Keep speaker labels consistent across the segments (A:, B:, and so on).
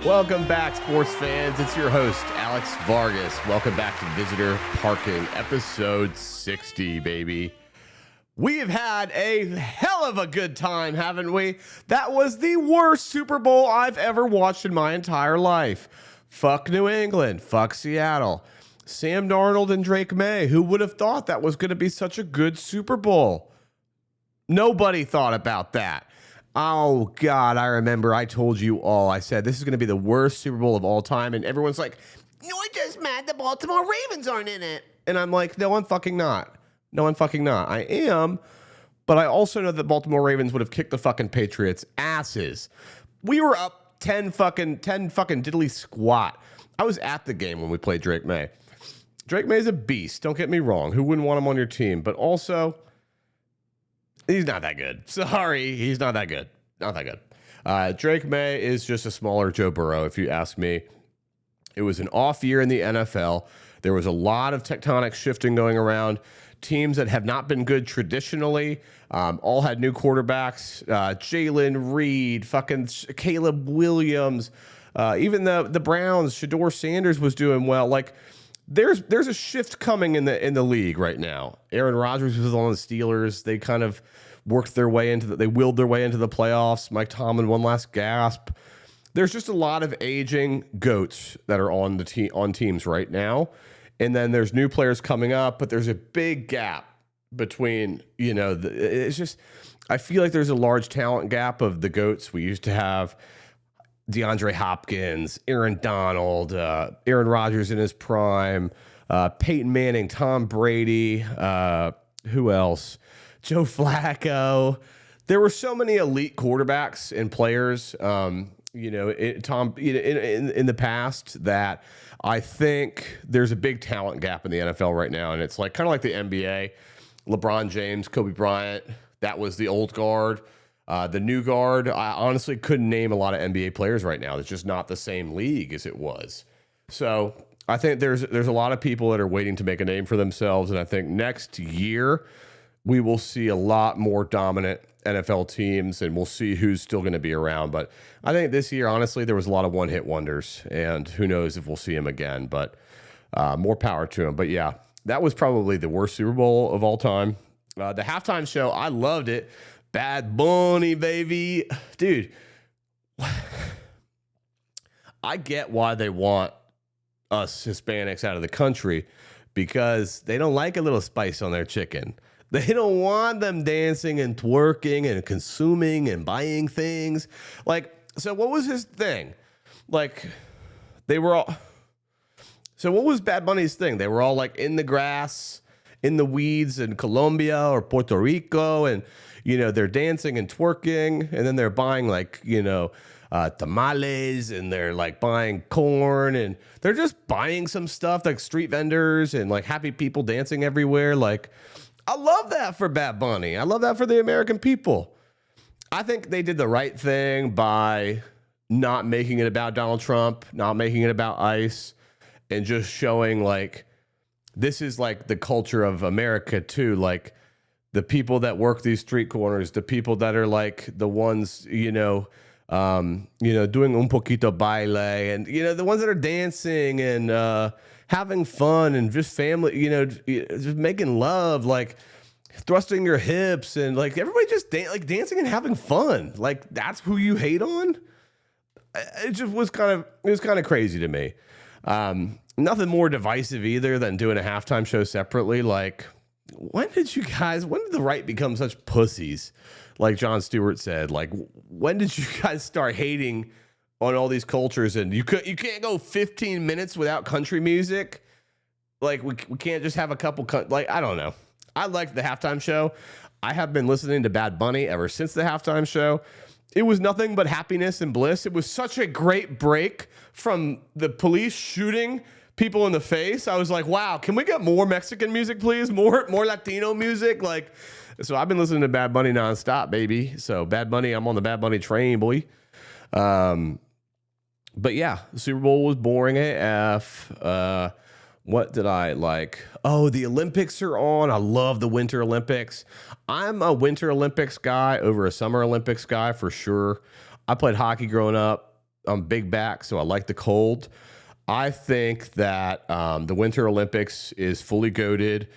A: Welcome back, sports fans. It's your host, Alex Vargas. Welcome back to Visitor Parking, episode 60, baby. We have had a hell of a good time, haven't we? That was the worst Super Bowl I've ever watched in my entire life. Fuck New England. Fuck Seattle. Sam Darnold and Drake May. Who would have thought that was going to be such a good Super Bowl? Nobody thought about that. Oh, God, I remember I told you all. I said, this is going to be the worst Super Bowl of all time. And everyone's like, no, I'm just mad the Baltimore Ravens aren't in it. And I'm like, no, I'm fucking not. No, I'm fucking not. I am. But I also know that Baltimore Ravens would have kicked the fucking Patriots' asses. We were up 10 fucking diddly squat. I was at the game when we played Drake May. Drake May's a beast. Don't get me wrong. Who wouldn't want him on your team? But also, he's not that good. Sorry, he's not that good. Not that good. Drake May is just a smaller Joe Burrow, if you ask me. It was an off year in the NFL. There was a lot of tectonic shifting going around. Teams that have not been good traditionally all had new quarterbacks. Jalen Reed, fucking Caleb Williams, even the Browns. Shedeur Sanders was doing well. Like there's a shift coming in the league right now. Aaron Rodgers was on the Steelers. They kind of worked their way they willed their way into the playoffs. Mike Tomlin, one last gasp. There's just a lot of aging goats that are on teams right now. And then there's new players coming up, but there's a big gap between, it's just, I feel like there's a large talent gap of the GOATs. We used to have DeAndre Hopkins, Aaron Donald, Aaron Rodgers in his prime, Peyton Manning, Tom Brady, who else? Joe Flacco. There were so many elite quarterbacks and players, in the past that I think there's a big talent gap in the NFL right now. And it's like kind of like the NBA. LeBron James, Kobe Bryant, that was the old guard. The new guard, I honestly couldn't name a lot of NBA players right now. It's just not the same league as it was. So I think there's a lot of people that are waiting to make a name for themselves. And I think next year we will see a lot more dominant NFL teams, and we'll see who's still going to be around. But I think this year, honestly, there was a lot of one-hit wonders, and who knows if we'll see him again. But more power to him. But yeah, that was probably the worst Super Bowl of all time. The halftime show, I loved it. Bad Bunny, baby. Dude, I get why they want us Hispanics out of the country, because they don't like a little spice on their chicken. They don't want them dancing and twerking and consuming and buying things. Like, so what was his thing? Like, they were all... So what was Bad Bunny's thing? They were all like in the grass, in the weeds in Colombia or Puerto Rico, and, they're dancing and twerking, and then they're buying like, tamales, and they're like buying corn, and they're just buying some stuff like street vendors and like happy people dancing everywhere. Like, I love that for Bad Bunny. I love that for the American people. I think they did the right thing by not making it about Donald Trump, not making it about ICE, and just showing like this is like the culture of America too. Like the people that work these street corners, the people that are like the ones, doing un poquito baile, and the ones that are dancing and having fun and just family, just making love, like thrusting your hips, and like everybody just dancing and having fun. Like that's who you hate on. It just was kind of crazy to me. Nothing more divisive either than doing a halftime show separately. Like, when did the right become such pussies? Like Jon Stewart said, like, when did you guys start hating on all these cultures? And you can't go 15 minutes without country music. Like, we can't just have a couple, I don't know. I liked the halftime show. I have been listening to Bad Bunny ever since the halftime show. It was nothing but happiness and bliss. It was such a great break from the police shooting people in the face. I was like, wow, can we get more Mexican music, please? More Latino music? Like, so I've been listening to Bad Bunny nonstop, baby. So Bad Bunny, I'm on the Bad Bunny train, boy. But yeah, the Super Bowl was boring AF. What did I like? Oh, the Olympics are on. I love the Winter Olympics. I'm a Winter Olympics guy over a Summer Olympics guy for sure. I played hockey growing up. I'm big back, so I like the cold. I think that the Winter Olympics is fully goated.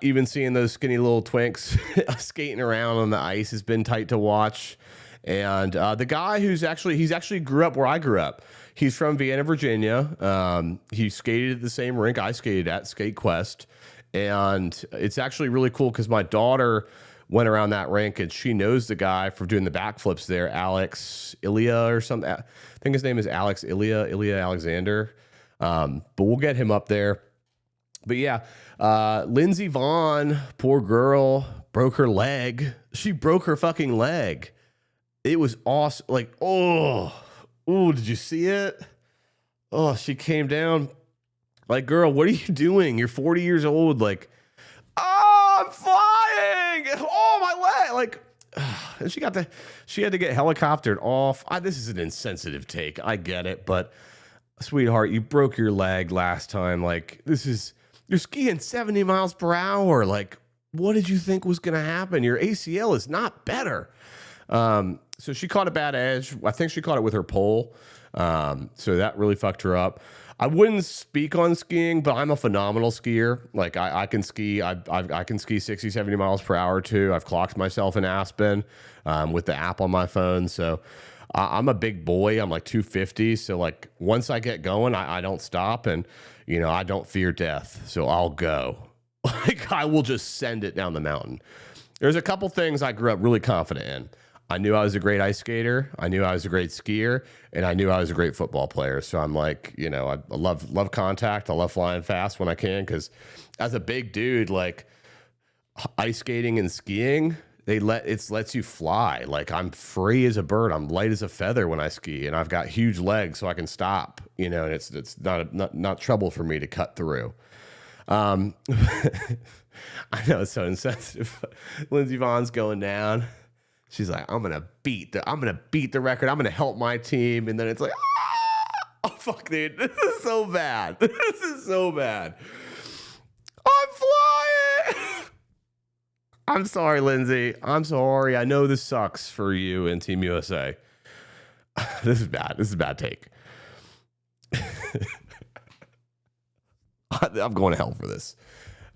A: Even seeing those skinny little twinks skating around on the ice has been tight to watch. And the guy he's actually grew up where I grew up. He's from Vienna, Virginia. He skated at the same rink I skated at, Skate Quest. And it's actually really cool because my daughter went around that rink and she knows the guy for doing the backflips there, Alex Ilya or something. I think his name is Ilya Alexander. But we'll get him up there. But yeah, Lindsey Vonn, poor girl, broke her leg. She broke her fucking leg. It was awesome. Like, did you see it? Oh, she came down. Like, girl, what are you doing? You're 40 years old. Like, I'm flying. Oh, my leg. Like, and she had to get helicoptered off. This is an insensitive take. I get it. But, sweetheart, you broke your leg last time. Like, you're skiing 70 miles per hour. Like, what did you think was going to happen? Your ACL is not better. So she caught a bad edge. I think she caught it with her pole. So that really fucked her up. I wouldn't speak on skiing, but I'm a phenomenal skier. Like I can ski. I can ski 60, 70 miles per hour too. I've clocked myself in Aspen with the app on my phone. So I'm a big boy. I'm like 250. So like once I get going, I don't stop. And, I don't fear death. So I'll go. Like I will just send it down the mountain. There's a couple things I grew up really confident in. I knew I was a great ice skater. I knew I was a great skier, and I knew I was a great football player. So I'm like, I love contact. I love flying fast when I can because as a big dude, like ice skating and skiing, it lets you fly. Like I'm free as a bird. I'm light as a feather when I ski, and I've got huge legs, so I can stop. And it's not trouble for me to cut through. I know it's so insensitive. Lindsey Vonn's going down. She's like, I'm gonna beat the record. I'm gonna help my team, and then it's like, oh fuck, dude, this is so bad. This is so bad. I'm flying. I'm sorry, Lindsey. I'm sorry. I know this sucks for you and Team USA. This is bad. This is a bad take. I'm going to hell for this.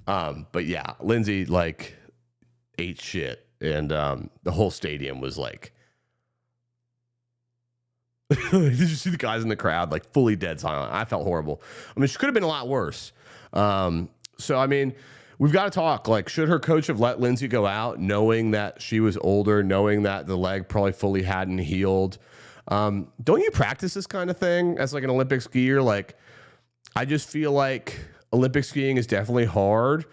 A: But yeah, Lindsey like ate shit. And the whole stadium was like, did you see the guys in the crowd like fully dead silent? I felt horrible. I mean, she could have been a lot worse. So, I mean, we've got to talk. Like, should her coach have let Lindsey go out knowing that she was older, knowing that the leg probably fully hadn't healed? Don't you practice this kind of thing as like an Olympic skier? Like, I just feel like Olympic skiing is definitely hard.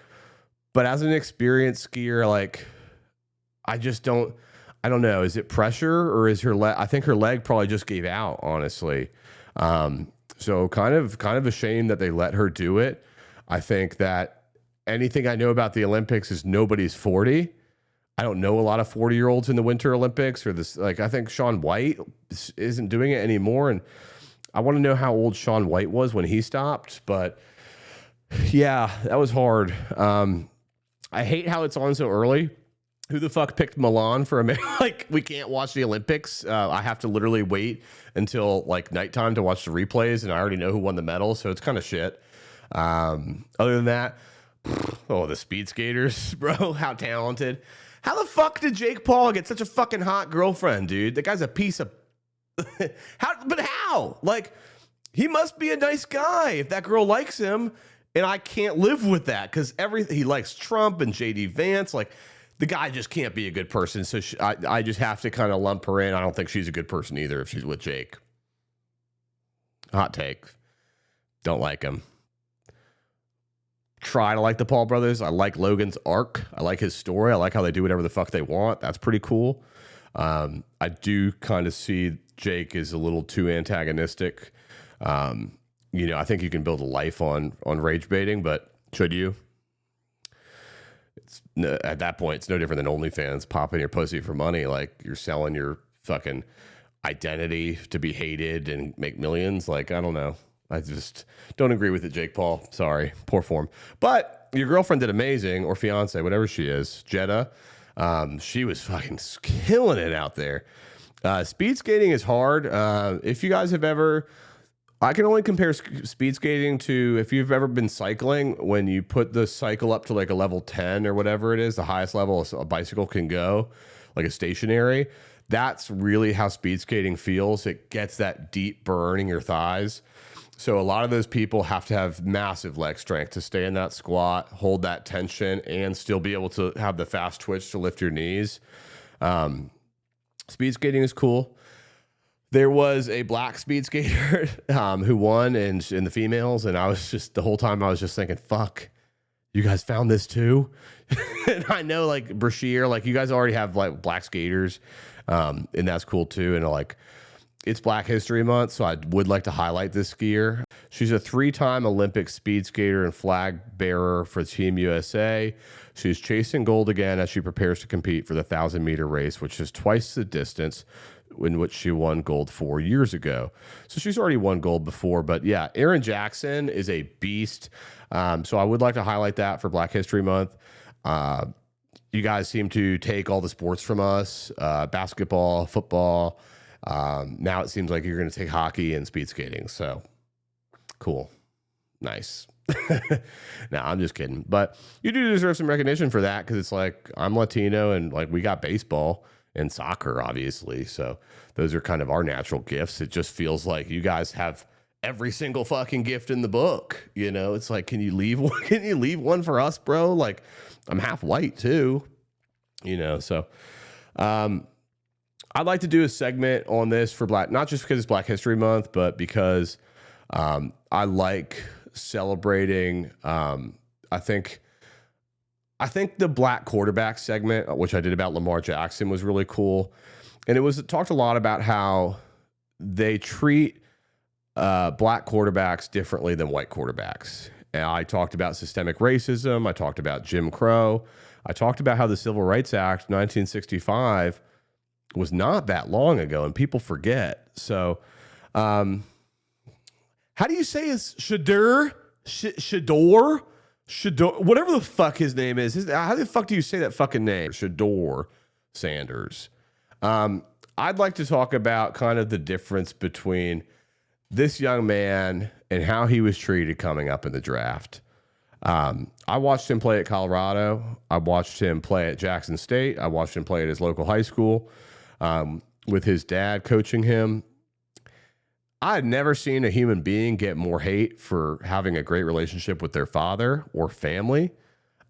A: But as an experienced skier, like, I don't know. Is it pressure or is her leg? I think her leg probably just gave out, honestly. So kind of a shame that they let her do it. I think that anything I know about the Olympics is nobody's 40. I don't know a lot of 40-year-olds in the Winter Olympics or this. Like I think Shaun White isn't doing it anymore. And I want to know how old Shaun White was when he stopped. But yeah, that was hard. I hate how it's on so early. Who the fuck picked Milan for a minute? Like, we can't watch the Olympics. I have to literally wait until like nighttime to watch the replays, and I already know who won the medal, so it's kind of shit. Other than that, the speed skaters, bro, how talented. How the fuck did Jake Paul get such a fucking hot girlfriend, dude? The guy's a piece of... How? Like, he must be a nice guy if that girl likes him, and I can't live with that because he likes Trump and JD Vance, like... The guy just can't be a good person, so I just have to kind of lump her in. I don't think she's a good person either if she's with Jake. Hot take. Don't like him. Try to like the Paul brothers. I like Logan's arc. I like his story. I like how they do whatever the fuck they want. That's pretty cool. I do kind of see Jake is a little too antagonistic. I think you can build a life on rage baiting, but should you? At that point, it's no different than OnlyFans popping your pussy for money. Like you're selling your fucking identity to be hated and make millions. Like, I don't know. I just don't agree with it, Jake Paul. Sorry. Poor form. But your girlfriend did amazing, or fiance, whatever she is, Jeddah. She was fucking killing it out there. Speed skating is hard. If you guys have ever, I can only compare speed skating to if you've ever been cycling, when you put the cycle up to like a level 10 or whatever it is, the highest level a bicycle can go, like a stationary. That's really how speed skating feels. It gets that deep burn in your thighs. So a lot of those people have to have massive leg strength to stay in that squat, hold that tension, and still be able to have the fast twitch to lift your knees. Speed skating is cool. There was a black speed skater who won in the females, and I was just, the whole time I was just thinking, fuck, you guys found this too? And I know, like, Brashear, like, you guys already have like black skaters, and that's cool too. And like, it's Black History Month, so I would like to highlight this skier. She's a 3-time Olympic speed skater and flag bearer for Team USA. She's chasing gold again as she prepares to compete for the 1,000-meter race, which is twice the distance in which she won gold 4 years ago. So she's already won gold before. But yeah, Erin Jackson is a beast. So I would like to highlight that for Black History Month. You guys seem to take all the sports from us, basketball, football. Now it seems like you're going to take hockey and speed skating. So cool. Nice. No, I'm just kidding. But you do deserve some recognition for that, because it's like, I'm Latino and like we got baseball and soccer, obviously. So those are kind of our natural gifts. It just feels like you guys have every single fucking gift in the book. You know, it's like, can you leave one? Can you leave one for us, bro? Like, I'm half white too, you know? So, I'd like to do a segment on this for not just because it's Black History Month, but because I like celebrating. I think the black quarterback segment, which I did about Lamar Jackson, was really cool. And it talked a lot about how they treat black quarterbacks differently than white quarterbacks. And I talked about systemic racism. I talked about Jim Crow. I talked about how the Civil Rights Act, 1965, was not that long ago, and people forget. So, how do you say his Shedeur, whatever the fuck his name is? How the fuck do you say that fucking name? Shedeur Sanders. I'd like to talk about kind of the difference between this young man and how he was treated coming up in the draft. I watched him play at Colorado. I watched him play at Jackson State. I watched him play at his local high school. With his dad coaching him. I had never seen a human being get more hate for having a great relationship with their father or family.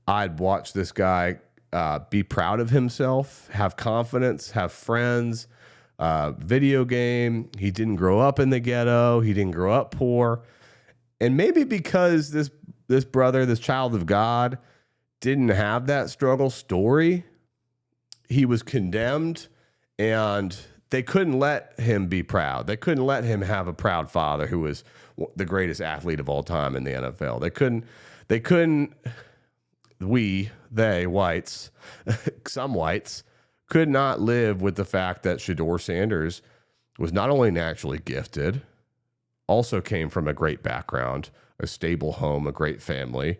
A: I'd watched this guy be proud of himself, have confidence, have friends, video game. He didn't grow up in the ghetto. He didn't grow up poor. And maybe because this brother, this child of God, didn't have that struggle story, he was condemned. And they couldn't let him be proud. They couldn't let him have a proud father who was the greatest athlete of all time in the NFL. They whites, some whites, could not live with the fact that Shedeur Sanders was not only naturally gifted, also came from a great background, a stable home, a great family.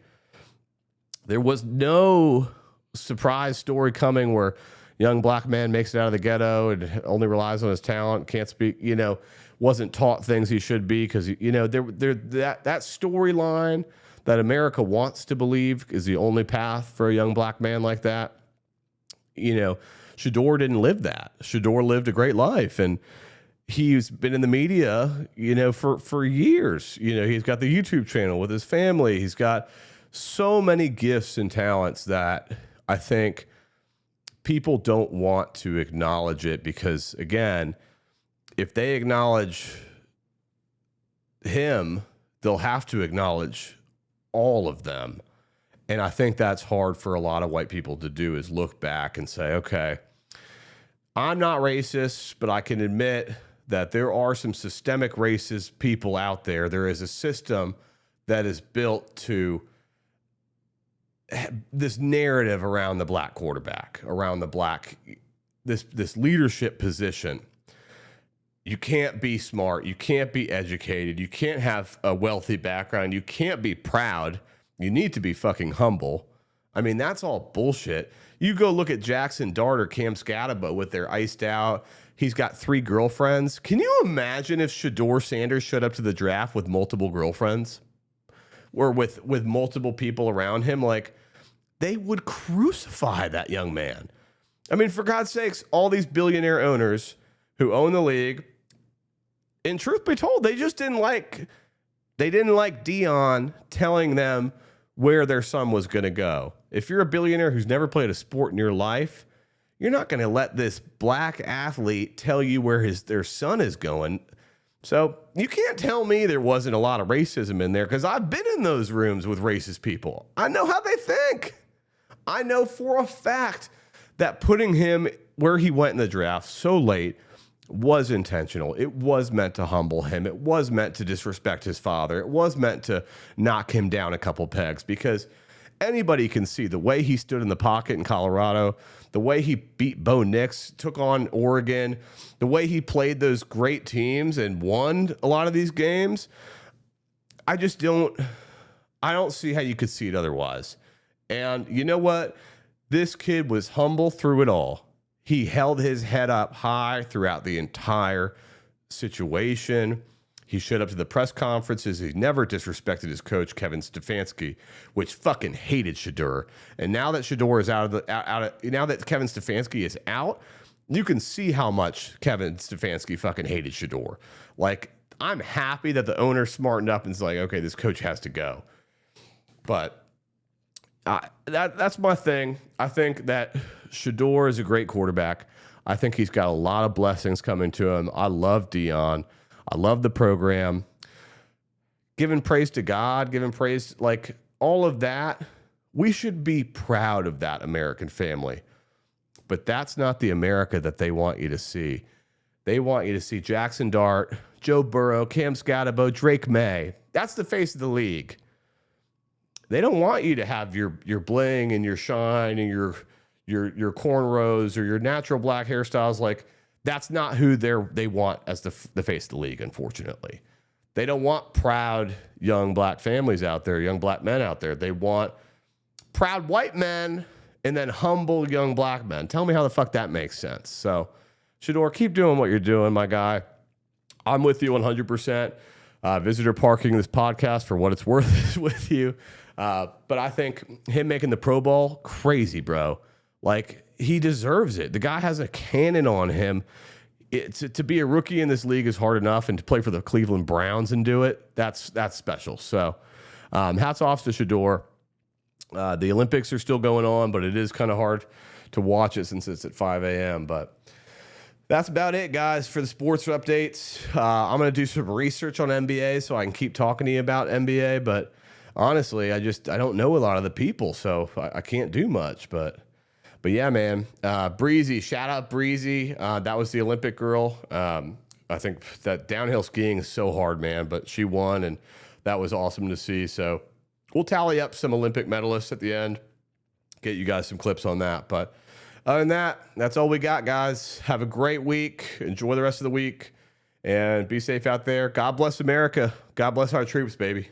A: There was no surprise story coming where young black man makes it out of the ghetto and only relies on his talent, can't speak, wasn't taught things he should be, because, that storyline that America wants to believe is the only path for a young black man like that. Shedeur didn't live that. Shedeur lived a great life, and he's been in the media, for years. He's got the YouTube channel with his family. He's got so many gifts and talents that I think people don't want to acknowledge it, because, again, if they acknowledge him, they'll have to acknowledge all of them. And I think that's hard for a lot of white people to do, is look back and say, okay, I'm not racist, but I can admit that there are some systemic racist people out there. There is a system that is built to this narrative around the black quarterback, around the black, this leadership position. You can't be smart. You can't be educated. You can't have a wealthy background. You can't be proud. You need to be fucking humble. I mean, that's all bullshit. You go look at Jackson Dart or Cam Scataba with their iced out, he's got 3 girlfriends. Can you imagine if Shedeur Sanders showed up to the draft with multiple girlfriends or with multiple people around him? Like, they would crucify that young man. I mean, for God's sakes, all these billionaire owners who own the league, and truth be told, they didn't like Deion telling them where their son was going to go. If you're a billionaire who's never played a sport in your life, you're not going to let this black athlete tell you where their son is going. So you can't tell me there wasn't a lot of racism in there, because I've been in those rooms with racist people. I know how they think. I know for a fact that putting him where he went in the draft so late was intentional. It was meant to humble him. It was meant to disrespect his father. It was meant to knock him down a couple pegs, because anybody can see the way he stood in the pocket in Colorado, the way he beat Bo Nix, took on Oregon, the way he played those great teams and won a lot of these games. I don't see how you could see it otherwise. And you know what? This kid was humble through it all. He held his head up high throughout the entire situation. He showed up to the press conferences. He never disrespected his coach, Kevin Stefanski, which fucking hated Shedeur. And now that Shedeur is now that Kevin Stefanski is out, you can see how much Kevin Stefanski fucking hated Shedeur. Like, I'm happy that the owner smartened up and is like, okay, this coach has to go. But that's my thing. I think that Shedeur is a great quarterback. I think he's got a lot of blessings coming to him. I love Deion. I love the program. Giving praise to God, giving praise, like all of that. We should be proud of that American family. But that's not the America that they want you to see. They want you to see Jackson Dart, Joe Burrow, Cam Scatterbo, Drake May. That's the face of the league. They don't want you to have your bling and your shine and your cornrows or your natural black hairstyles. Like, that's not who they want as the face of the league, unfortunately. They don't want proud young black families out there, young black men out there. They want proud white men and then humble young black men. Tell me how the fuck that makes sense. So, Shedeur, keep doing what you're doing, my guy. I'm with you 100%. Visitor parking this podcast for what it's worth is with you. But I think him making the Pro Bowl, crazy, bro. Like, he deserves it. The guy has a cannon on him. To be a rookie in this league is hard enough, and to play for the Cleveland Browns and do it, that's special. So hats off to Shedeur. The Olympics are still going on, but it is kind of hard to watch it since it's at 5 a.m. But that's about it, guys, for the sports updates. I'm going to do some research on NBA so I can keep talking to you about NBA. But honestly, I don't know a lot of the people, so I can't do much. But yeah, man, Breezy, shout out Breezy. That was the Olympic girl. I think that downhill skiing is so hard, man, but she won, and that was awesome to see. So we'll tally up some Olympic medalists at the end, get you guys some clips on that. But other than that, that's all we got, guys. Have a great week. Enjoy the rest of the week, and be safe out there. God bless America. God bless our troops, baby.